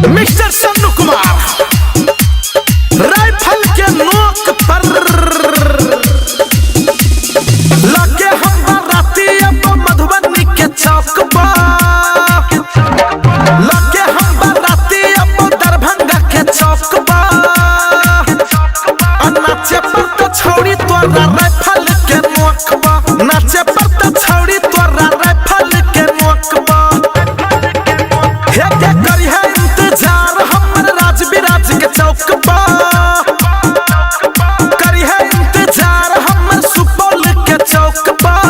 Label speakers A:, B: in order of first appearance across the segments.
A: Mister Sannu Kumar rifle के नोक पर लगे हम राती अब मधुबनी के चौक पर लगे हम राती अब दरभंगा के चौक पर नाचे पर तो छोड़ी तोरा राइफल के नोक पर नाचे पर तो छोड़ी तोरा राइफल के नोक पर हे के करी है इंतजार हमर राजविराज के चौक पर करी है इंतजार हमर सुपौल के चौक पर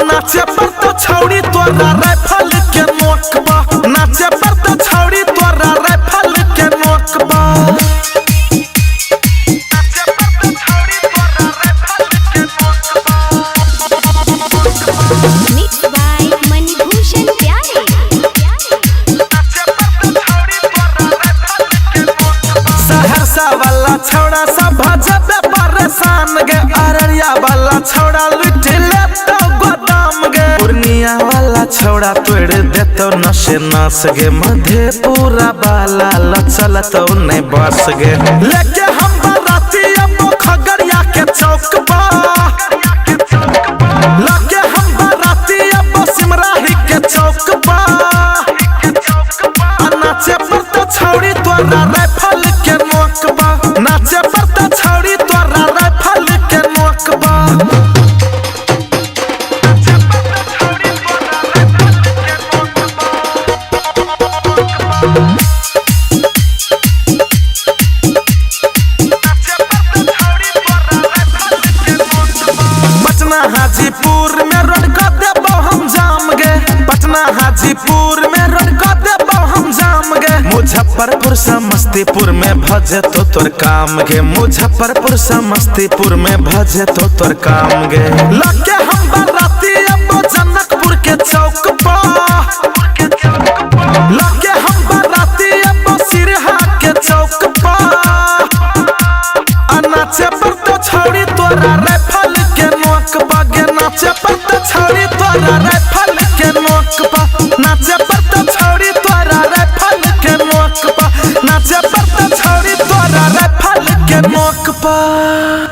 A: नाचे पर तो छोड़ी तोरा राइफल के नोक पर नाचे पर तो छोड़ी तोरा राइफल के नोक पर वाला छौड़ा सब भजबे परेशान गे अररिया वाला छौड़ा लुट लेतो गोदाम गे पूर्णिया वाला छौड़ा तोड़ देतो नशे नास गे मधेपुरा वाला लचलतो ने बस गे लेके हम बराती अब खगड़िया के चौक पर लगे हम बराती अब सिमराही के चौक पर नाचे पर तो छौड़ी तोरा राइफल के नोक पर नाचे पर तो छौड़ी तोरा राइफल के नोक पर पटना हाजीपुर में रोड कर देबो हम जाम गे पटना हाजीपुर में रोड कर देबो हम जाम गे मुजफ्फरपुर समस्तीपुर में भजे तो तोर काम गे मुजफ्फरपुर समस्तीपुर में भजे तो तोर काम गे लगे हम बराती अब जनकपुर के चौक पर लगे हम बराती अब सिरहा के चौक पर नाचे पर तो छोड़ी तोरा राइफल के नोक पर गे नाचे पर तो छोड़ी तोरा राइफल के नोक पर नाचे पर तो छोड़ी तोरा राइफल के नोक पर नाचे पर तो छोड़ी तोरा राइफल के नोक पर।